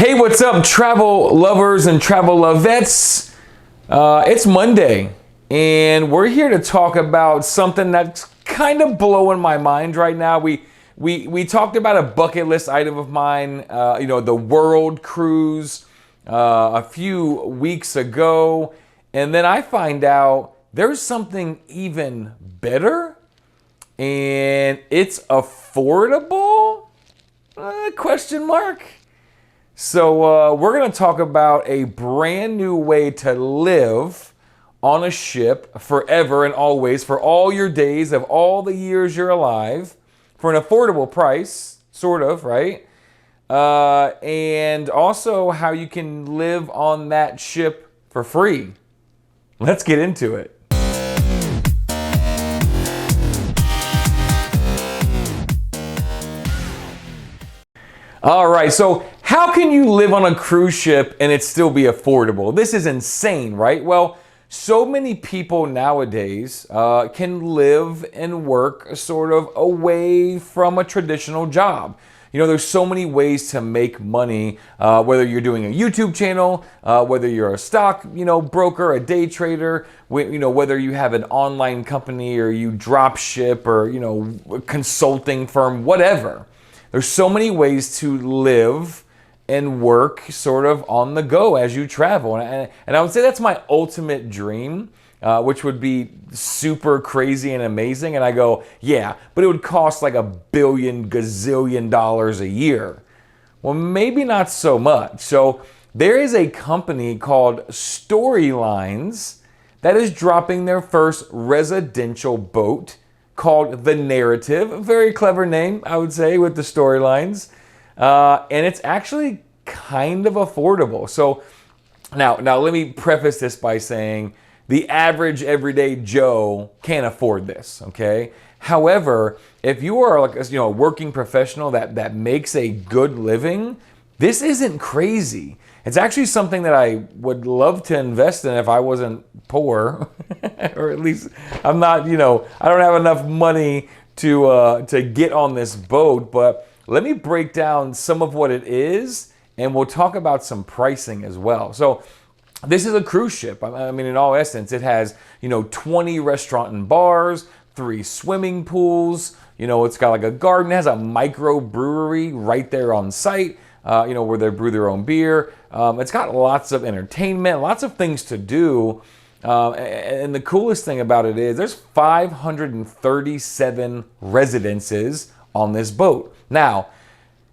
Hey, what's up, travel lovers and travel lovettes? It's Monday, and we're here to talk about something that's kind of blowing my mind right now. We talked about a bucket list item of mine, the world cruise, a few weeks ago, and then I find out there's something even better, and it's affordable? Question mark. So we're going to talk about a brand new way to live on a ship forever and always, for all your days of all the years you're alive, for an affordable price, sort of, right? And also how you can live on that ship for free. Let's get into it. All right, so how can you live on a cruise ship and it still be affordable? This is insane, right? Well, so many people nowadays can live and work sort of away from a traditional job. You know, there's so many ways to make money, whether you're doing a YouTube channel, whether you're a stock, broker, a day trader, whether you have an online company or you drop ship or, a consulting firm, whatever. There's so many ways to live and work sort of on the go as you travel. And I would say that's my ultimate dream, which would be super crazy and amazing. And I go, yeah, but it would cost like $1 billion gazillion a year. Well, maybe not so much. So there is a company called Storylines that is dropping their first residential boat called The Narrative. A very clever name, I would say, with the storylines. And it's actually kind of affordable. So now let me preface this by saying the average everyday Joe can't afford this, okay? However, if you are like a working professional that makes a good living, this isn't crazy. It's actually something that I would love to invest in if I wasn't poor, or at least I'm not, I don't have enough money to get on this boat. But let me break down some of what it is, and we'll talk about some pricing as well. So this is a cruise ship. I mean, in all essence, it has, 20 restaurant and bars, 3 swimming pools. It's got like a garden. It has a micro brewery right there on site. Where they brew their own beer. It's got lots of entertainment, lots of things to do. And the coolest thing about it is there's 537 residences on this boat. Now,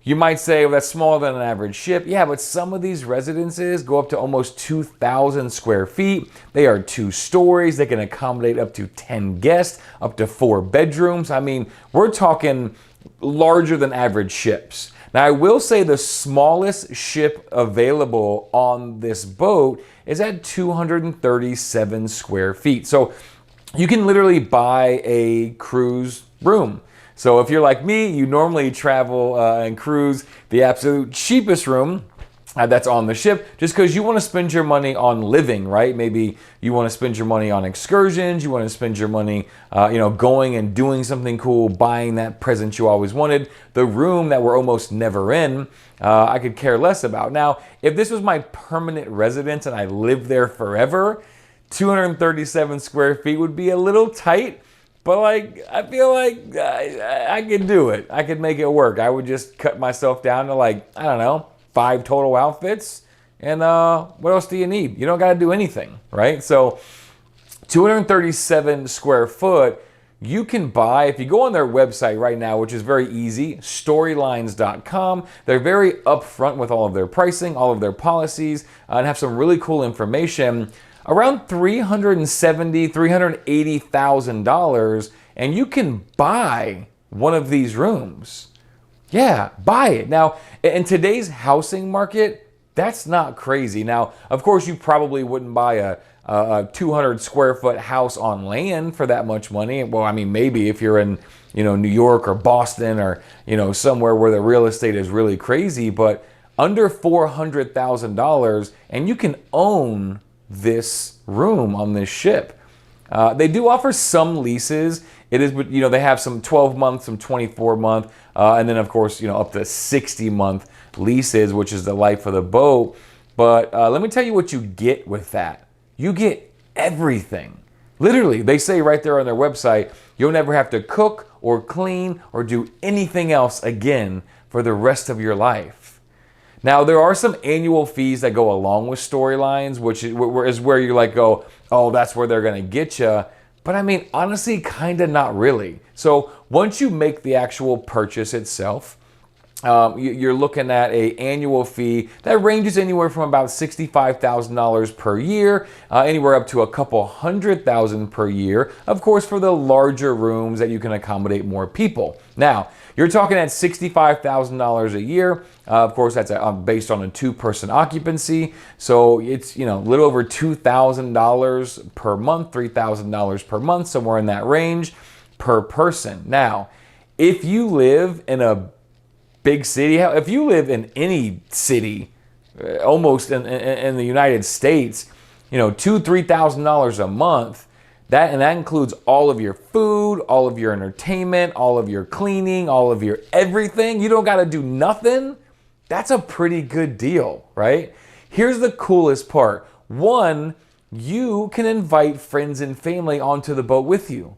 you might say, well, that's smaller than an average ship. Yeah, but some of these residences go up to almost 2,000 square feet. They are 2 stories. They can accommodate up to 10 guests, up to 4 bedrooms. I mean, we're talking larger than average ships. Now, I will say the smallest ship available on this boat is at 237 square feet. So you can literally buy a cruise room. So if you're like me, you normally travel and cruise the absolute cheapest room that's on the ship, just because you want to spend your money on living, right? Maybe you want to spend your money on excursions, you want to spend your money, going and doing something cool, buying that present you always wanted. The room that we're almost never in, I could care less about. Now, if this was my permanent residence and I lived there forever, 237 square feet would be a little tight, but I feel like I could do it. I could make it work. I would just cut myself down to 5 total outfits, and what else do you need? You don't got to do anything, right? So 237 square foot, you can buy, if you go on their website right now, which is very easy, storylines.com. They're very upfront with all of their pricing, all of their policies, and have some really cool information. Around $370,000, $380,000, and you can buy one of these rooms. Yeah, buy it. Now, in today's housing market, that's not crazy. Now, of course, you probably wouldn't buy a 200 square foot house on land for that much money. Well, I mean, maybe if you're in, New York or Boston or, somewhere where the real estate is really crazy, but under $400,000, and you can own this room on this ship. They do offer some leases. It is, they have some 12 month, some 24 month. And then, of course, up to 60-month leases, which is the life of the boat. But let me tell you what you get with that. You get everything. Literally, they say right there on their website, you'll never have to cook or clean or do anything else again for the rest of your life. Now, there are some annual fees that go along with storylines, which is where you go, oh, that's where they're going to get you. But I mean, honestly, kind of not really. So once you make the actual purchase itself, you're looking at an annual fee that ranges anywhere from about $65,000 per year, anywhere up to a couple $100,000 per year, of course, for the larger rooms that you can accommodate more people. Now, you're talking at $65,000 a year. Of course, that's based on a 2-person occupancy. So it's, a little over $2,000 per month, $3,000 per month, somewhere in that range per person. Now, if you live in a big city, if you live in any city, almost in the United States, $2,000-$3,000 a month, that includes all of your food, all of your entertainment, all of your cleaning, all of your everything. You don't got to do nothing. That's a pretty good deal, right? Here's the coolest part. One, you can invite friends and family onto the boat with you.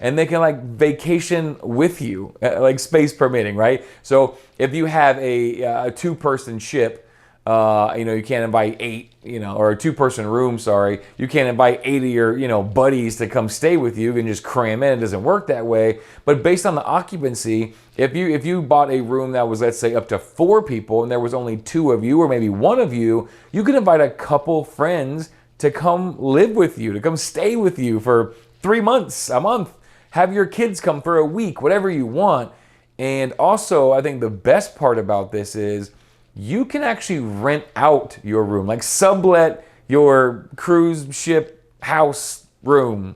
And they can vacation with you, space permitting, right? So if you have a 2-person ship, you can't invite 8, or a 2-person room, sorry. You can't invite 8 of your, buddies to come stay with you and just cram in. It doesn't work that way. But based on the occupancy, if you bought a room that was, let's say, up to 4 people and there was only 2 of you or maybe 1 of you, you could invite a couple friends to come live with you, to come stay with you for 3 months, a month. Have your kids come for a week, whatever you want. And also, I think the best part about this is you can actually rent out your room, sublet your cruise ship house room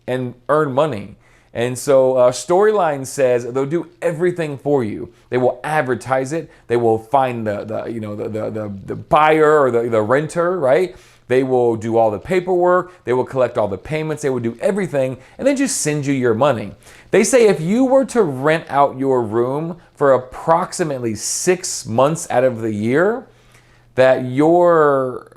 and earn money. And so Storyline says they'll do everything for you. They will advertise it. They will find the buyer or the renter, right? They will do all the paperwork. They will collect all the payments. They will do everything and then just send you your money. They say if you were to rent out your room for approximately 6 months out of the year, that your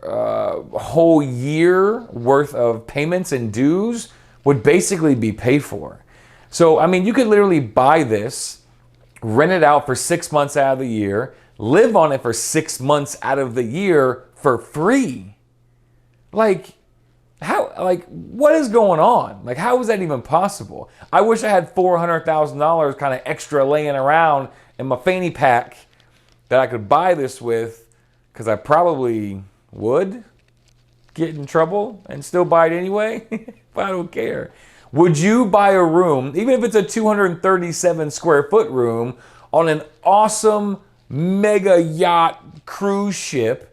whole year worth of payments and dues would basically be paid for. So, I mean, you could literally buy this, rent it out for 6 months out of the year, live on it for 6 months out of the year for free. What is going on? How is that even possible? I wish I had $400,000 kind of extra laying around in my fanny pack that I could buy this with, because I probably would get in trouble and still buy it anyway, but I don't care. Would you buy a room, even if it's a 237 square foot room, on an awesome mega yacht cruise ship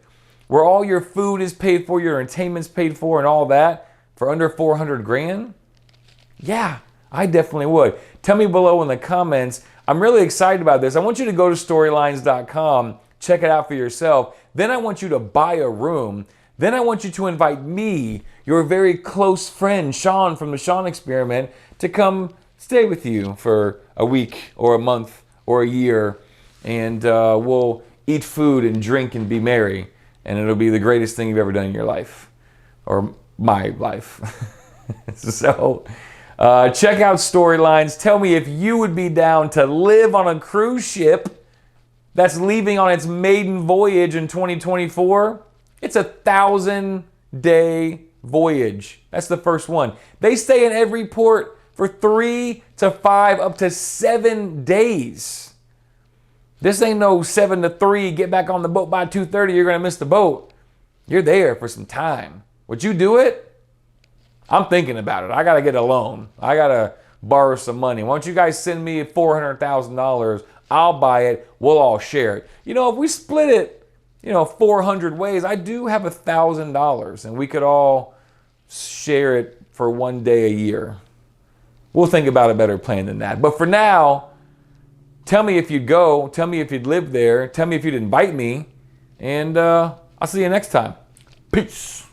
where all your food is paid for, your entertainment's paid for, and all that for under 400 grand? Yeah, I definitely would. Tell me below in the comments. I'm really excited about this. I want you to go to storylines.com, check it out for yourself. Then I want you to buy a room. Then I want you to invite me, your very close friend, Sean from the Sean Experiment, to come stay with you for a week or a month or a year. And we'll eat food and drink and be merry. And it'll be the greatest thing you've ever done in your life. Or my life. So, check out Storylines. Tell me if you would be down to live on a cruise ship that's leaving on its maiden voyage in 2024. It's a 1,000-day voyage. That's the first one. They stay in every port for 3 to 5, up to 7 days. This ain't no 7 to 3, get back on the boat by 2:30, you're going to miss the boat. You're there for some time. Would you do it? I'm thinking about it. I got to get a loan. I got to borrow some money. Why don't you guys send me $400,000? I'll buy it. We'll all share it. If we split it, 400 ways, I do have $1,000 and we could all share it for 1 day a year. We'll think about a better plan than that. But for now, tell me if you'd go. Tell me if you'd live there. Tell me if you'd invite me. And I'll see you next time. Peace.